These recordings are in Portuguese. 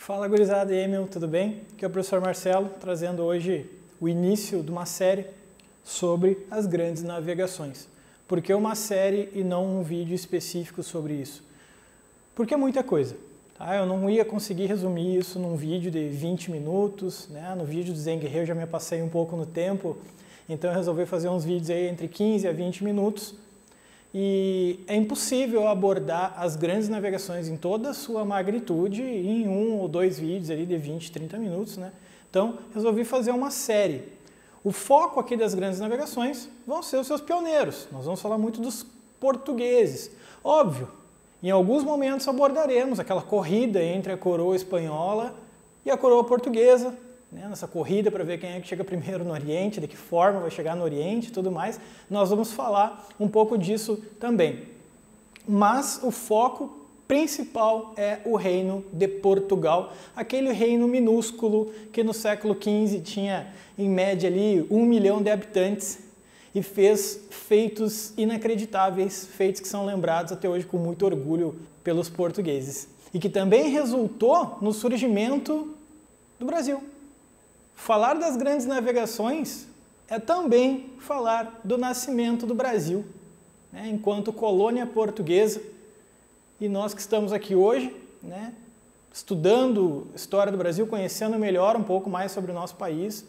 Fala gurizada, Emil, tudo bem? Aqui é o professor Marcelo, trazendo hoje o início de uma série sobre as grandes navegações. Por que uma série e não um vídeo específico sobre isso? Porque é muita coisa. Tá? Eu não ia conseguir resumir isso num vídeo de 20 minutos, né? No vídeo do Zen Guerreiro eu já me passei um pouco no tempo, então eu resolvi fazer uns vídeos aí entre 15 a 20 minutos. E é impossível abordar as grandes navegações em toda a sua magnitude em um ou dois vídeos ali de 20, 30 minutos, né? Então, resolvi fazer uma série. O foco aqui das grandes navegações vão ser os seus pioneiros. Nós vamos falar muito dos portugueses. Óbvio, em alguns momentos abordaremos aquela corrida entre a coroa espanhola e a coroa portuguesa, né, nessa corrida para ver quem é que chega primeiro no Oriente, de que forma vai chegar no Oriente e tudo mais, nós vamos falar um pouco disso também. Mas o foco principal é o reino de Portugal, aquele reino minúsculo que no século XV tinha em média ali 1 milhão de habitantes e fez feitos inacreditáveis, feitos que são lembrados até hoje com muito orgulho pelos portugueses e que também resultou no surgimento do Brasil. Falar das grandes navegações é também falar do nascimento do Brasil, né, enquanto colônia portuguesa. E nós que estamos aqui hoje, né, estudando a história do Brasil, conhecendo melhor um pouco mais sobre o nosso país,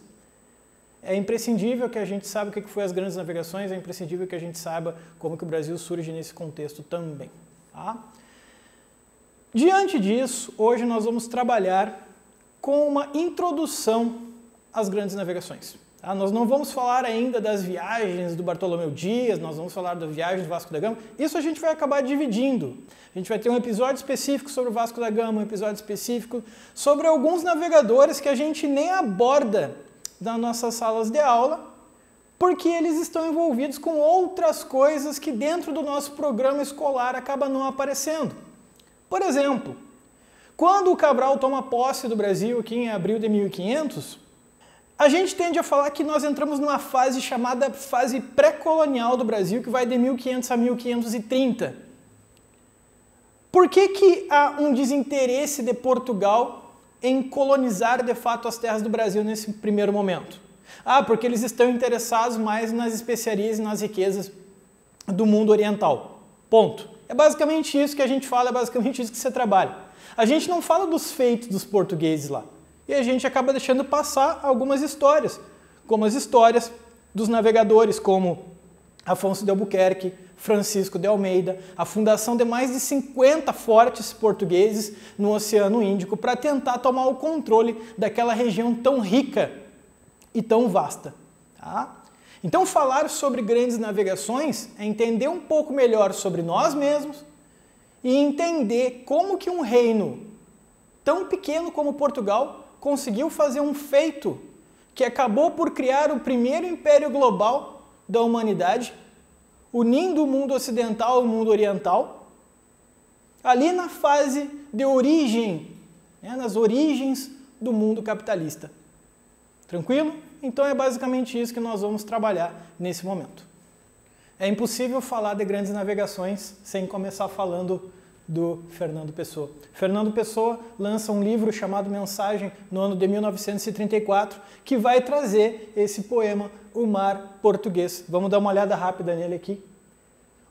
é imprescindível que a gente saiba o que foi as grandes navegações, é imprescindível que a gente saiba como que o Brasil surge nesse contexto também. Tá? Diante disso, hoje nós vamos trabalhar com uma introdução às grandes navegações. Tá? Nós não vamos falar ainda das viagens do Bartolomeu Dias, nós vamos falar da viagem do Vasco da Gama, isso a gente vai acabar dividindo. A gente vai ter um episódio específico sobre o Vasco da Gama, um episódio específico sobre alguns navegadores que a gente nem aborda nas nossas salas de aula, porque eles estão envolvidos com outras coisas que dentro do nosso programa escolar acaba não aparecendo. Por exemplo, quando o Cabral toma posse do Brasil aqui em abril de 1500, a gente tende a falar que nós entramos numa fase chamada fase pré-colonial do Brasil, que vai de 1500 a 1530. Por que há um desinteresse de Portugal em colonizar de fato as terras do Brasil nesse primeiro momento? Ah, porque eles estão interessados mais nas especiarias e nas riquezas do mundo oriental. Ponto. É basicamente isso que a gente fala, é basicamente isso que você trabalha. A gente não fala dos feitos dos portugueses lá. E a gente acaba deixando passar algumas histórias, como as histórias dos navegadores, como Afonso de Albuquerque, Francisco de Almeida, a fundação de mais de 50 fortes portugueses no Oceano Índico para tentar tomar o controle daquela região tão rica e tão vasta. Tá? Então, falar sobre grandes navegações é entender um pouco melhor sobre nós mesmos e entender como que um reino tão pequeno como Portugal conseguiu fazer um feito que acabou por criar o primeiro império global da humanidade, unindo o mundo ocidental e o mundo oriental, ali na fase de origem, né, nas origens do mundo capitalista. Tranquilo? Então é basicamente isso que nós vamos trabalhar nesse momento. É impossível falar de grandes navegações sem começar falando do Fernando Pessoa. Fernando Pessoa lança um livro chamado Mensagem no ano de 1934, que vai trazer esse poema, O Mar Português. Vamos dar uma olhada rápida nele aqui.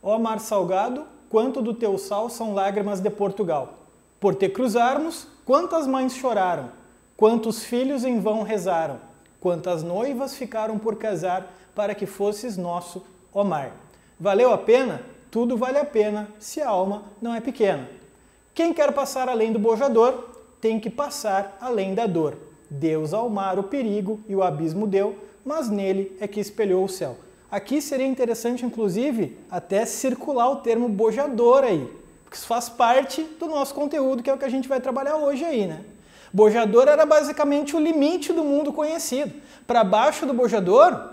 Ó mar salgado, quanto do teu sal são lágrimas de Portugal. Por te cruzarmos, quantas mães choraram, quantos filhos em vão rezaram, quantas noivas ficaram por casar para que fosses nosso, ó mar. Valeu a pena? Tudo vale a pena se a alma não é pequena. Quem quer passar além do bojador, tem que passar além da dor. Deus ao mar o perigo e o abismo deu, mas nele é que espelhou o céu. Aqui seria interessante, inclusive, até circular o termo bojador aí, porque isso faz parte do nosso conteúdo, que é o que a gente vai trabalhar hoje aí, né? Bojador era basicamente o limite do mundo conhecido. Para baixo do bojador,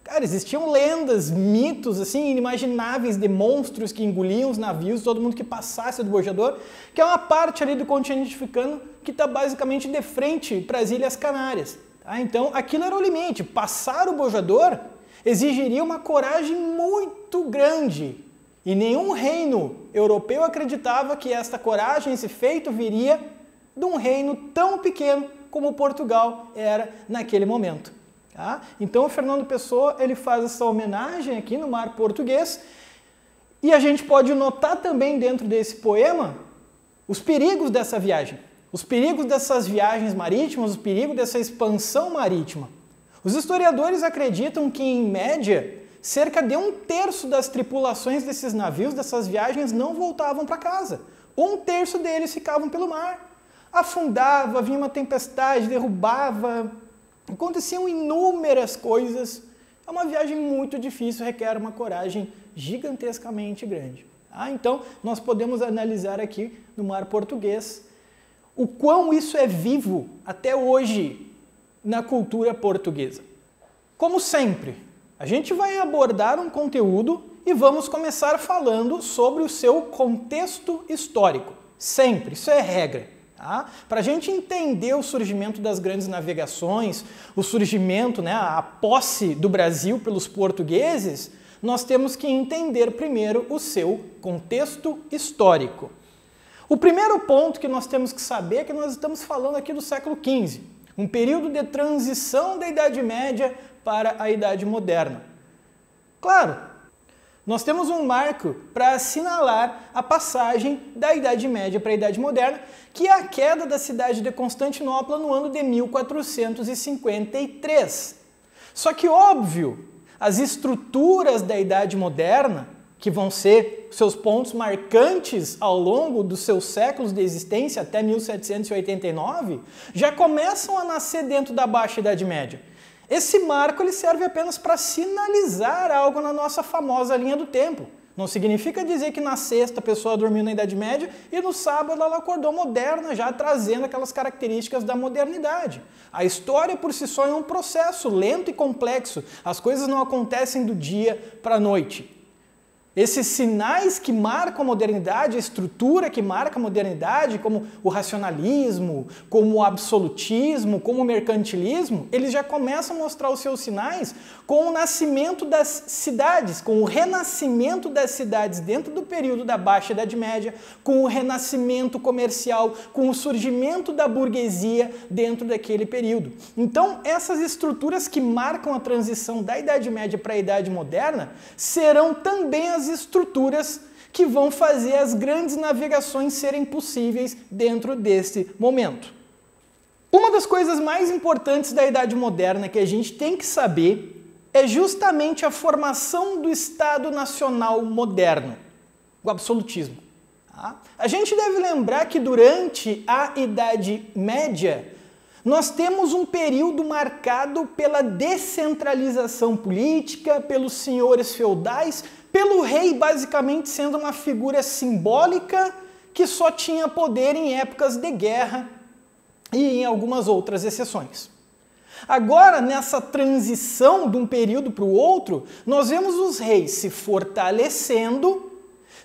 cara, existiam lendas, mitos assim inimagináveis de monstros que engoliam os navios, todo mundo que passasse do bojador, que é uma parte ali do continente africano que está basicamente de frente para as Ilhas Canárias. Tá? Então, aquilo era o limite. Passar o bojador exigiria uma coragem muito grande. E nenhum reino europeu acreditava que esta coragem, esse feito, viria de um reino tão pequeno como Portugal era naquele momento. Tá? Então o Fernando Pessoa ele faz essa homenagem aqui no mar português e a gente pode notar também dentro desse poema os perigos dessa viagem, os perigos dessas viagens marítimas, os perigos dessa expansão marítima. Os historiadores acreditam que, em média, cerca de 1/3 das tripulações desses navios, dessas viagens, não voltavam para casa. 1/3 deles ficavam pelo mar. Afundava, vinha uma tempestade, derrubava, aconteciam inúmeras coisas. É uma viagem muito difícil, requer uma coragem gigantescamente grande. Então, nós podemos analisar aqui no mar português o quão isso é vivo até hoje na cultura portuguesa. Como sempre, a gente vai abordar um conteúdo e vamos começar falando sobre o seu contexto histórico. Sempre, isso é regra. Tá? Para a gente entender o surgimento das grandes navegações, o surgimento, a posse do Brasil pelos portugueses, nós temos que entender primeiro o seu contexto histórico. O primeiro ponto que nós temos que saber é que nós estamos falando aqui do século XV, um período de transição da Idade Média para a Idade Moderna. Claro, nós temos um marco para assinalar a passagem da Idade Média para a Idade Moderna, que é a queda da cidade de Constantinopla no ano de 1453. Só que, óbvio, as estruturas da Idade Moderna, que vão ser seus pontos marcantes ao longo dos seus séculos de existência até 1789, já começam a nascer dentro da Baixa Idade Média. Esse marco ele serve apenas para sinalizar algo na nossa famosa linha do tempo. Não significa dizer que na sexta a pessoa dormiu na Idade Média e no sábado ela acordou moderna, já trazendo aquelas características da modernidade. A história por si só é um processo lento e complexo. As coisas não acontecem do dia para a noite. Esses sinais que marcam a modernidade, a estrutura que marca a modernidade, como o racionalismo, como o absolutismo, como o mercantilismo, eles já começam a mostrar os seus sinais com o nascimento das cidades, com o renascimento das cidades dentro do período da Baixa Idade Média, com o renascimento comercial, com o surgimento da burguesia dentro daquele período. Então, essas estruturas que marcam a transição da Idade Média para a Idade Moderna serão também as estruturas que vão fazer as grandes navegações serem possíveis dentro desse momento. Uma das coisas mais importantes da Idade Moderna que a gente tem que saber é justamente a formação do Estado Nacional moderno, o absolutismo. Tá? A gente deve lembrar que durante a Idade Média nós temos um período marcado pela descentralização política, pelos senhores feudais, pelo rei basicamente sendo uma figura simbólica que só tinha poder em épocas de guerra e em algumas outras exceções. Agora, nessa transição de um período para o outro, nós vemos os reis se fortalecendo,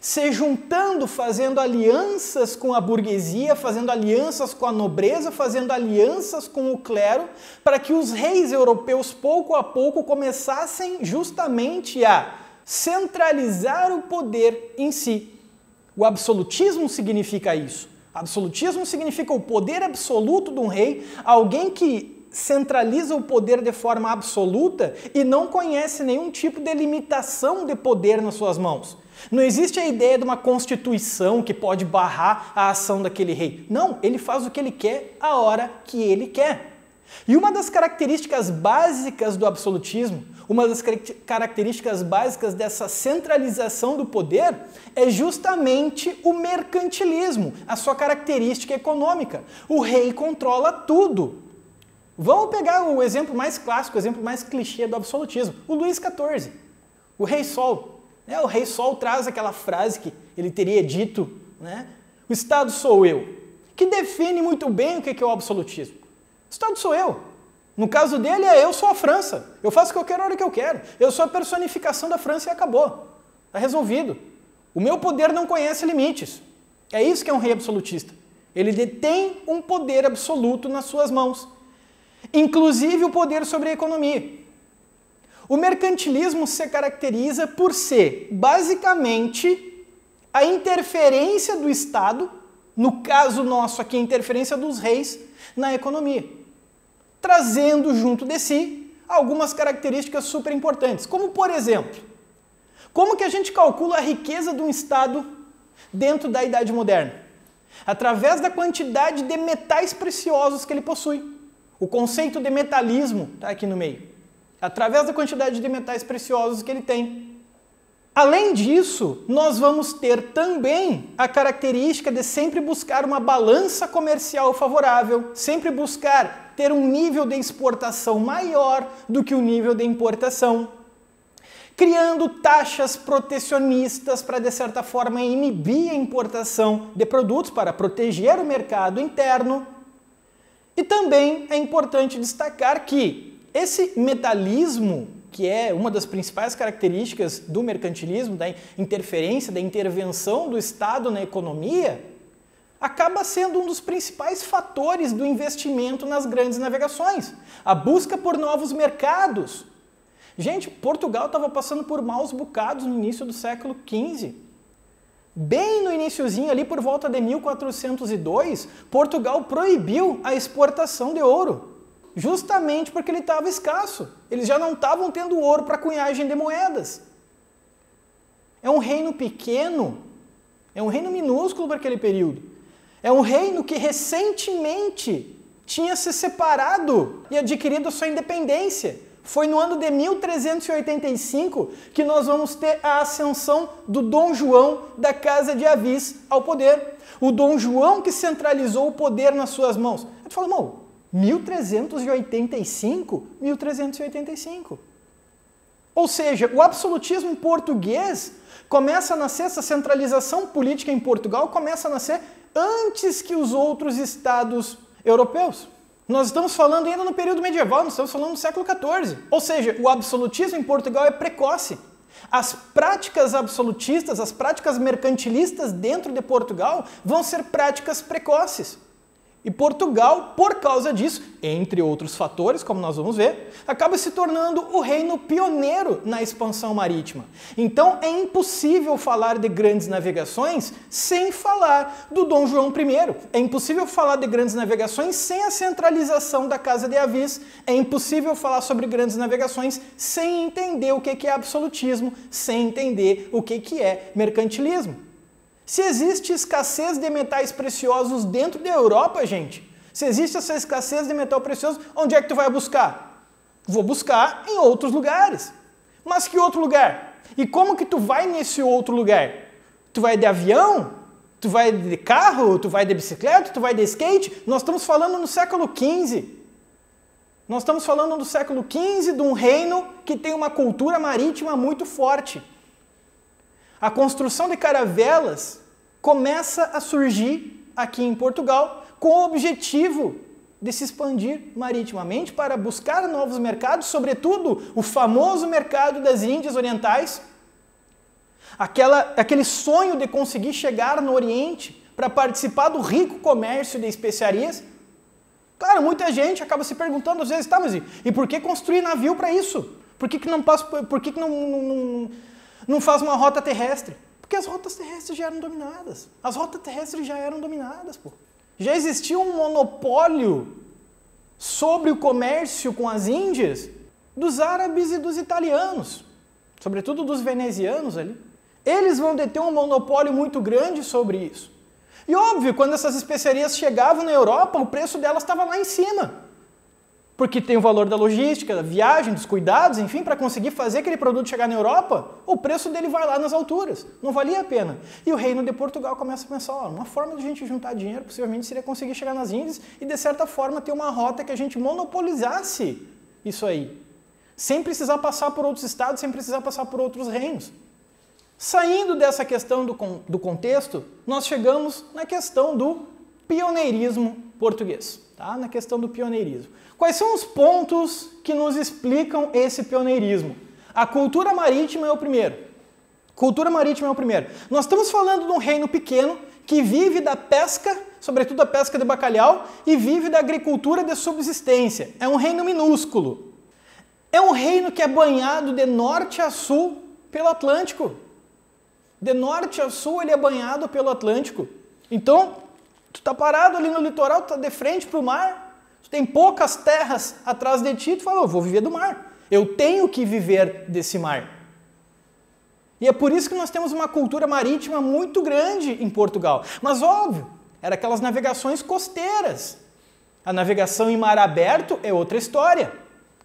se juntando, fazendo alianças com a burguesia, fazendo alianças com a nobreza, fazendo alianças com o clero, para que os reis europeus, pouco a pouco, começassem justamente a centralizar o poder em si. O absolutismo significa isso. Absolutismo significa o poder absoluto de um rei, alguém que centraliza o poder de forma absoluta e não conhece nenhum tipo de limitação de poder nas suas mãos. Não existe a ideia de uma constituição que pode barrar a ação daquele rei. Não, ele faz o que ele quer, a hora que ele quer. E uma das características básicas do absolutismo, uma das características básicas dessa centralização do poder é justamente o mercantilismo, a sua característica econômica. O rei controla tudo. Vamos pegar o exemplo mais clássico, o exemplo mais clichê do absolutismo, o Luís XIV, o Rei Sol. O Rei Sol traz aquela frase que ele teria dito, o Estado sou eu, que define muito bem o que é o absolutismo. O Estado sou eu. No caso dele é eu sou a França, eu faço o que eu quero a hora que eu quero, eu sou a personificação da França e acabou. Está resolvido. O meu poder não conhece limites. É isso que é um rei absolutista. Ele detém um poder absoluto nas suas mãos, inclusive o poder sobre a economia. O mercantilismo se caracteriza por ser, basicamente, a interferência do Estado No caso nosso aqui, a interferência dos reis na economia, trazendo junto de si algumas características super importantes, como por exemplo, como que a gente calcula a riqueza de um Estado dentro da Idade Moderna? Através da quantidade de metais preciosos que ele possui. O conceito de metalismo está aqui no meio. Através da quantidade de metais preciosos que ele tem. Além disso, nós vamos ter também a característica de sempre buscar uma balança comercial favorável, sempre buscar ter um nível de exportação maior do que o nível de importação, criando taxas protecionistas para, de certa forma, inibir a importação de produtos para proteger o mercado interno. E também é importante destacar que esse metalismo, que é uma das principais características do mercantilismo, da interferência, da intervenção do Estado na economia, acaba sendo um dos principais fatores do investimento nas grandes navegações. A busca por novos mercados. Gente, Portugal estava passando por maus bocados no início do século XV. Bem no iniciozinho, ali por volta de 1402, Portugal proibiu a exportação de ouro, justamente porque ele estava escasso. Eles já não estavam tendo ouro para cunhagem de moedas. É um reino pequeno, é um reino minúsculo para aquele período. É um reino que recentemente tinha se separado e adquirido a sua independência. Foi no ano de 1385 que nós vamos ter a ascensão do Dom João da Casa de Avis ao poder. O Dom João que centralizou o poder nas suas mãos. A gente fala, irmão, 1385? 1385. Ou seja, o absolutismo português começa a nascer, essa centralização política em Portugal começa a nascer antes que os outros estados europeus. Nós estamos falando ainda no período medieval, nós estamos falando no século XIV. Ou seja, o absolutismo em Portugal é precoce. As práticas absolutistas, as práticas mercantilistas dentro de Portugal vão ser práticas precoces. E Portugal, por causa disso, entre outros fatores, como nós vamos ver, acaba se tornando o reino pioneiro na expansão marítima. Então é impossível falar de grandes navegações sem falar do Dom João I. É impossível falar de grandes navegações sem a centralização da Casa de Avis. É impossível falar sobre grandes navegações sem entender o que é absolutismo, sem entender o que é mercantilismo. Se existe escassez de metais preciosos dentro da Europa, gente, se existe essa escassez de metal precioso, onde é que tu vai buscar? Vou buscar em outros lugares. Mas que outro lugar? E como que tu vai nesse outro lugar? Tu vai de avião? Tu vai de carro? Tu vai de bicicleta? Tu vai de skate? Nós estamos falando no século XV. Nós estamos falando do século XV, de um reino que tem uma cultura marítima muito forte. A construção de caravelas começa a surgir aqui em Portugal com o objetivo de se expandir maritimamente para buscar novos mercados, sobretudo o famoso mercado das Índias Orientais, aquele sonho de conseguir chegar no Oriente para participar do rico comércio de especiarias. Claro, muita gente acaba se perguntando às vezes, tá, mas e por que construir navio para isso? Por que não faz uma rota terrestre? Porque as rotas terrestres já eram dominadas. As rotas terrestres já eram dominadas, pô. Já existia um monopólio sobre o comércio com as Índias dos árabes e dos italianos, sobretudo dos venezianos ali. Eles vão deter um monopólio muito grande sobre isso. E óbvio, quando essas especiarias chegavam na Europa, o preço delas estava lá em cima. Porque tem o valor da logística, da viagem, dos cuidados, enfim, para conseguir fazer aquele produto chegar na Europa, o preço dele vai lá nas alturas. Não valia a pena. E o reino de Portugal começa a pensar, ó, uma forma de a gente juntar dinheiro possivelmente seria conseguir chegar nas Índias e, de certa forma, ter uma rota que a gente monopolizasse isso aí. Sem precisar passar por outros estados, sem precisar passar por outros reinos. Saindo dessa questão do contexto, nós chegamos na questão do pioneirismo português. Tá? Na questão do pioneirismo. Quais são os pontos que nos explicam esse pioneirismo? A cultura marítima é o primeiro. Cultura marítima é o primeiro. Nós estamos falando de um reino pequeno que vive da pesca, sobretudo a pesca de bacalhau, e vive da agricultura de subsistência. É um reino minúsculo. É um reino que é banhado de norte a sul pelo Atlântico. De norte a sul ele é banhado pelo Atlântico. Então, Tu está parado ali no litoral, tu está de frente para o mar, tu tem poucas terras atrás de ti, tu fala, eu vou viver do mar, eu tenho que viver desse mar. E é por isso que nós temos uma cultura marítima muito grande em Portugal. Mas óbvio, eram aquelas navegações costeiras. A navegação em mar aberto é outra história.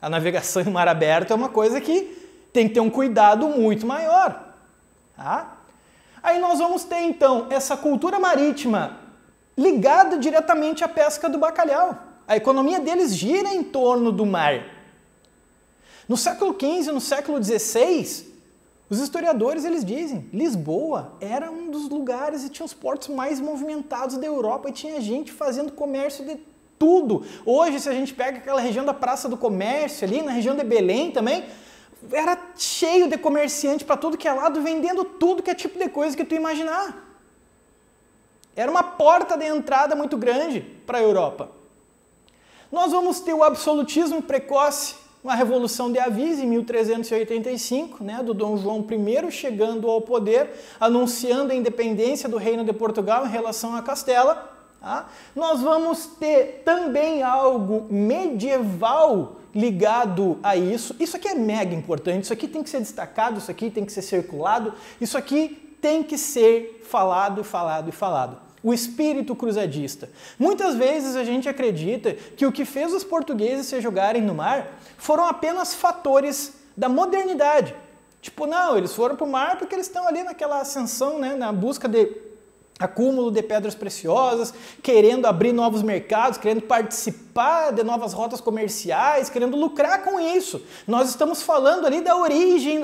A navegação em mar aberto é uma coisa que tem que ter um cuidado muito maior. Tá? Aí nós vamos ter então essa cultura marítima ligada diretamente à pesca do bacalhau. A economia deles gira em torno do mar. No século XV, no século XVI, os historiadores eles dizem, Lisboa era um dos lugares e tinha os portos mais movimentados da Europa e tinha gente fazendo comércio de tudo. Hoje, se a gente pega aquela região da Praça do Comércio ali, na região de Belém também, era cheio de comerciante para tudo que é lado, vendendo tudo que é tipo de coisa que tu imaginar. Era uma porta de entrada muito grande para a Europa. Nós vamos ter o absolutismo precoce, uma revolução de Avis em 1385, né, do Dom João I chegando ao poder, anunciando a independência do Reino de Portugal em relação a Castela. Tá? Nós vamos ter também algo medieval ligado a isso. Isso aqui é mega importante, isso aqui tem que ser destacado, isso aqui tem que ser circulado, isso aqui tem que ser falado, falado e falado. O espírito cruzadista. Muitas vezes a gente acredita que o que fez os portugueses se jogarem no mar foram apenas fatores da modernidade. Tipo, não, eles foram para o mar porque eles estão ali naquela ascensão, né, na busca de acúmulo de pedras preciosas, querendo abrir novos mercados, querendo participar de novas rotas comerciais, querendo lucrar com isso. Nós estamos falando ali da origem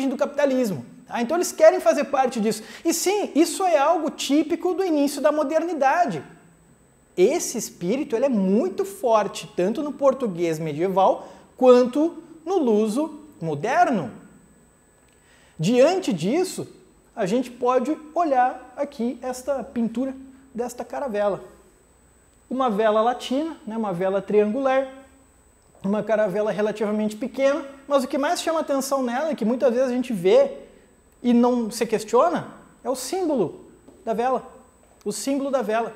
do capitalismo. Tá? Então eles querem fazer parte disso. E sim, isso é algo típico do início da modernidade. Esse espírito ele é muito forte, tanto no português medieval, quanto no luso moderno. Diante disso, a gente pode olhar aqui esta pintura desta caravela. Uma vela latina, né, uma vela triangular, uma caravela relativamente pequena, mas o que mais chama atenção nela, e que muitas vezes a gente vê e não se questiona, é o símbolo da vela. O símbolo da vela.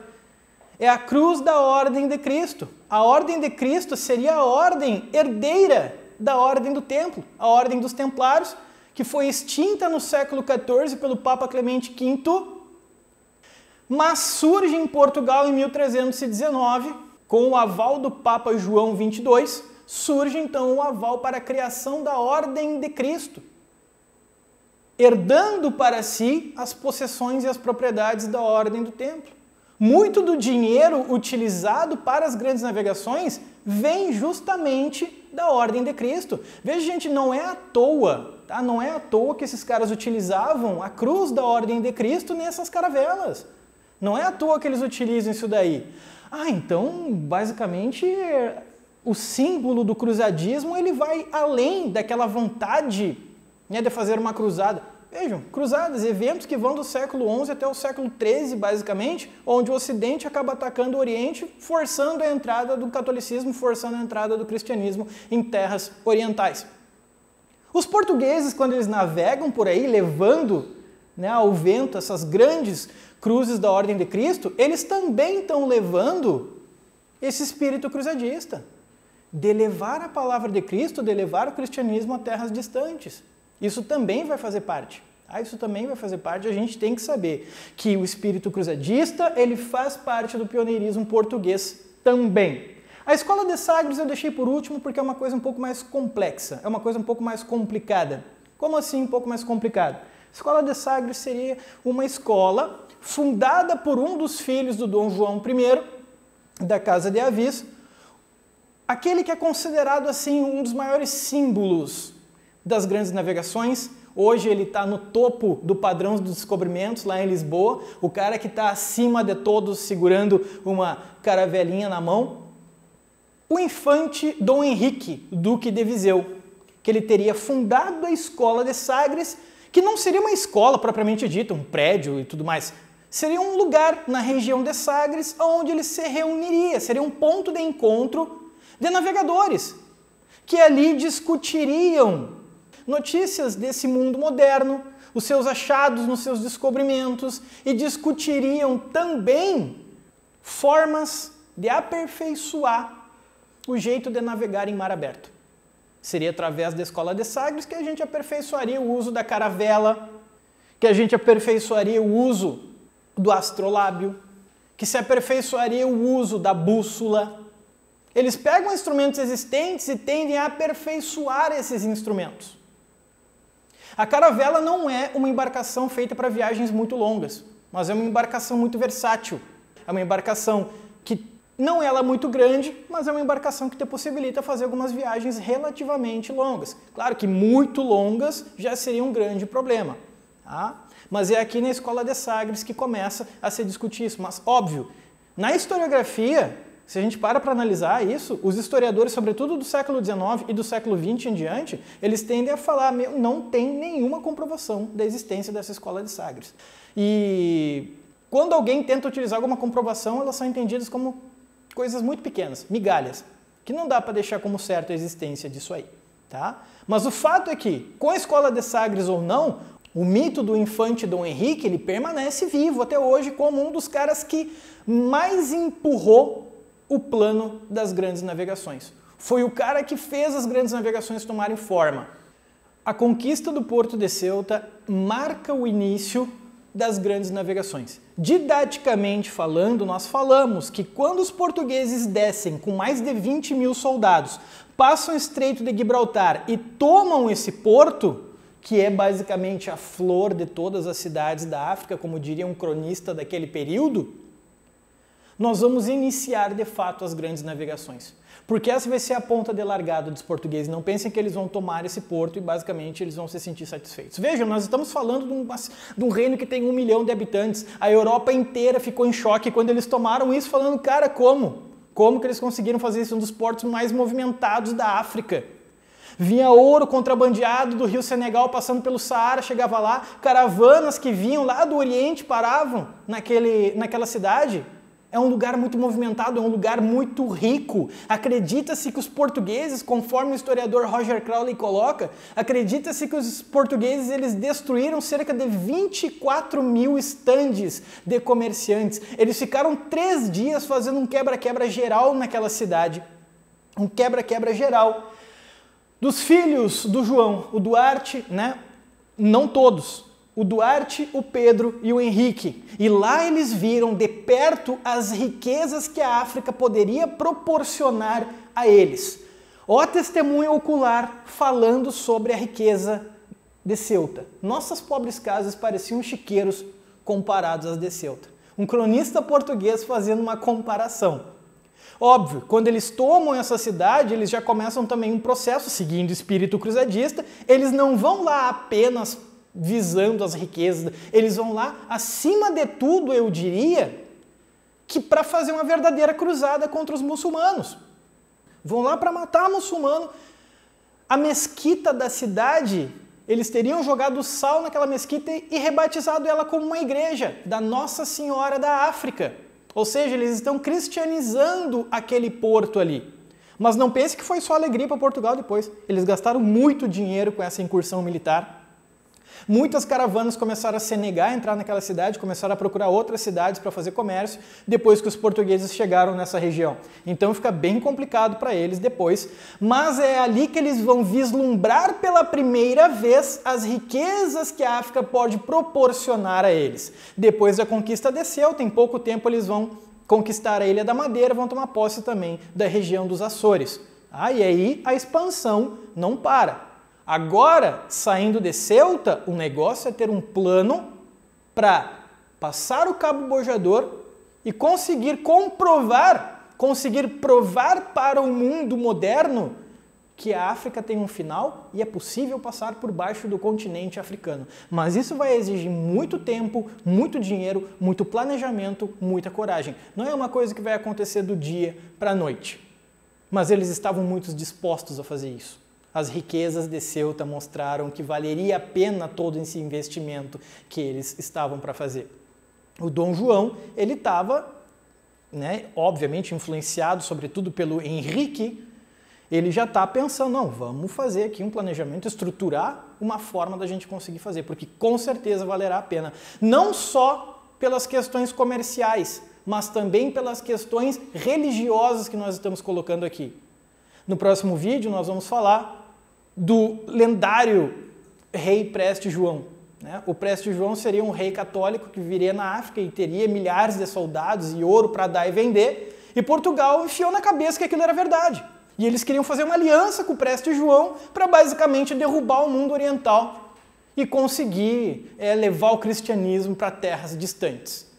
É a cruz da Ordem de Cristo. A Ordem de Cristo seria a ordem herdeira da Ordem do Templo, a Ordem dos Templários, que foi extinta no século XIV pelo Papa Clemente V, mas surge em Portugal em 1319, com o aval do Papa João XXII, surge então o aval para a criação da Ordem de Cristo, herdando para si as possessões e as propriedades da Ordem do Templo. Muito do dinheiro utilizado para as grandes navegações vem justamente da Ordem de Cristo. Veja, gente, não é à toa, tá? Não é à toa que esses caras utilizavam a cruz da Ordem de Cristo nessas caravelas. Não é à toa que eles utilizam isso daí. Ah, então, basicamente, o símbolo do cruzadismo ele vai além daquela vontade, né, de fazer uma cruzada. Vejam, cruzadas, eventos que vão do século XI até o século XIII, basicamente, onde o Ocidente acaba atacando o Oriente, forçando a entrada do catolicismo, forçando a entrada do cristianismo em terras orientais. Os portugueses, quando eles navegam por aí, levando, né, ao vento essas grandes cruzes da Ordem de Cristo, eles também estão levando esse espírito cruzadista, de levar a palavra de Cristo, de levar o cristianismo a terras distantes. Isso também vai fazer parte. Tá? Isso também vai fazer parte. A gente tem que saber que o espírito cruzadista ele faz parte do pioneirismo português também. A escola de Sagres eu deixei por último porque é uma coisa um pouco mais complexa, é uma coisa um pouco mais complicada. Como assim um pouco mais complicada? A escola de Sagres seria uma escola fundada por um dos filhos do Dom João I, da Casa de Avis, aquele que é considerado assim um dos maiores símbolos das grandes navegações. Hoje ele está no topo do padrão dos descobrimentos lá em Lisboa, o cara que está acima de todos segurando uma caravelinha na mão. O infante Dom Henrique, Duque de Viseu, que ele teria fundado a escola de Sagres, que não seria uma escola propriamente dita, um prédio e tudo mais. Seria um lugar na região de Sagres onde ele se reuniria, seria um ponto de encontro de navegadores, que ali discutiriam notícias desse mundo moderno, os seus achados nos seus descobrimentos e discutiriam também formas de aperfeiçoar o jeito de navegar em mar aberto. Seria através da Escola de Sagres que a gente aperfeiçoaria o uso da caravela, que a gente aperfeiçoaria o uso do astrolábio, que se aperfeiçoaria o uso da bússola. Eles pegam instrumentos existentes e tendem a aperfeiçoar esses instrumentos. A caravela não é uma embarcação feita para viagens muito longas, mas é uma embarcação muito versátil. É uma embarcação que não é muito grande, mas é uma embarcação que te possibilita fazer algumas viagens relativamente longas. Claro que muito longas já seria um grande problema, tá? Mas é aqui na Escola de Sagres que começa a se discutir isso. Mas, óbvio, na historiografia, se a gente para analisar isso, os historiadores, sobretudo do século XIX e do século XX em diante, eles tendem a falar, não tem nenhuma comprovação da existência dessa Escola de Sagres. E quando alguém tenta utilizar alguma comprovação, elas são entendidas como coisas muito pequenas, migalhas, que não dá para deixar como certo a existência disso aí, tá? Mas o fato é que, com a Escola de Sagres ou não, o mito do infante Dom Henrique, ele permanece vivo até hoje como um dos caras que mais empurrou o plano das grandes navegações. Foi o cara que fez as grandes navegações tomarem forma. A conquista do Porto de Ceuta marca o início das grandes navegações. Didaticamente falando, nós falamos que quando os portugueses descem com mais de 20 mil soldados, passam o Estreito de Gibraltar e tomam esse porto, que é basicamente a flor de todas as cidades da África, como diria um cronista daquele período, nós vamos iniciar de fato as grandes navegações. Porque essa vai ser a ponta de largada dos portugueses. Não pensem que eles vão tomar esse porto e basicamente eles vão se sentir satisfeitos. Vejam, nós estamos falando de um reino que tem 1 milhão de habitantes. A Europa inteira ficou em choque quando eles tomaram isso, falando, cara, como? Como que eles conseguiram fazer isso? Um dos portos mais movimentados da África. Vinha ouro contrabandeado do Rio Senegal passando pelo Saara, chegava lá, caravanas que vinham lá do Oriente paravam naquela cidade. É um lugar muito movimentado, é um lugar muito rico. Acredita-se que os portugueses, conforme o historiador Roger Crowley coloca, acredita-se que os portugueses eles destruíram cerca de 24 mil estandes de comerciantes. Eles ficaram 3 dias fazendo um quebra-quebra geral naquela cidade. Um quebra-quebra geral. Dos filhos do João, o Duarte, né? Não todos. O Duarte, o Pedro e o Henrique. E lá eles viram de perto as riquezas que a África poderia proporcionar a eles. Ó testemunha ocular falando sobre a riqueza de Ceuta. Nossas pobres casas pareciam chiqueiros comparados às de Ceuta. Um cronista português fazendo uma comparação. Óbvio, quando eles tomam essa cidade, eles já começam também um processo, seguindo o espírito cruzadista, eles não vão lá apenas visando as riquezas, eles vão lá, acima de tudo, eu diria, que para fazer uma verdadeira cruzada contra os muçulmanos. Vão lá para matar muçulmano. A mesquita da cidade, eles teriam jogado sal naquela mesquita e rebatizado ela como uma igreja da Nossa Senhora da África. Ou seja, eles estão cristianizando aquele porto ali. Mas não pense que foi só alegria para Portugal depois. Eles gastaram muito dinheiro com essa incursão militar. Muitas caravanas começaram a se negar a entrar naquela cidade, começaram a procurar outras cidades para fazer comércio, depois que os portugueses chegaram nessa região. Então fica bem complicado para eles depois, mas é ali que eles vão vislumbrar pela primeira vez as riquezas que a África pode proporcionar a eles. Depois da conquista de Ceuta, em pouco tempo eles vão conquistar a Ilha da Madeira, vão tomar posse também da região dos Açores. E aí a expansão não para. Agora, saindo de Ceuta, o negócio é ter um plano para passar o Cabo Bojador e conseguir provar para o mundo moderno que a África tem um final e é possível passar por baixo do continente africano. Mas isso vai exigir muito tempo, muito dinheiro, muito planejamento, muita coragem. Não é uma coisa que vai acontecer do dia para a noite. Mas eles estavam muito dispostos a fazer isso. As riquezas de Ceuta mostraram que valeria a pena todo esse investimento que eles estavam para fazer. O Dom João, ele estava, obviamente influenciado sobretudo pelo Henrique, ele já está pensando, não, vamos fazer aqui um planejamento, estruturar uma forma da gente conseguir fazer, porque com certeza valerá a pena. Não só pelas questões comerciais, mas também pelas questões religiosas que nós estamos colocando aqui. No próximo vídeo nós vamos falar do lendário rei Preste João. O Preste João seria um rei católico que viria na África e teria milhares de soldados e ouro para dar e vender, e Portugal enfiou na cabeça que aquilo era verdade. E eles queriam fazer uma aliança com o Preste João para basicamente derrubar o mundo oriental e conseguir levar o cristianismo para terras distantes.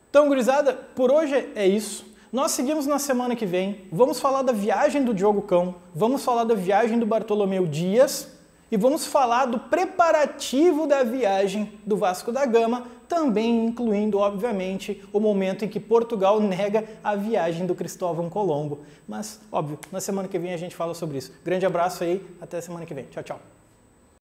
Então, gurizada, por hoje é isso. Nós seguimos na semana que vem, vamos falar da viagem do Diogo Cão, vamos falar da viagem do Bartolomeu Dias e vamos falar do preparativo da viagem do Vasco da Gama, também incluindo, obviamente, o momento em que Portugal nega a viagem do Cristóvão Colombo. Mas, óbvio, na semana que vem a gente fala sobre isso. Grande abraço aí, até semana que vem. Tchau, tchau.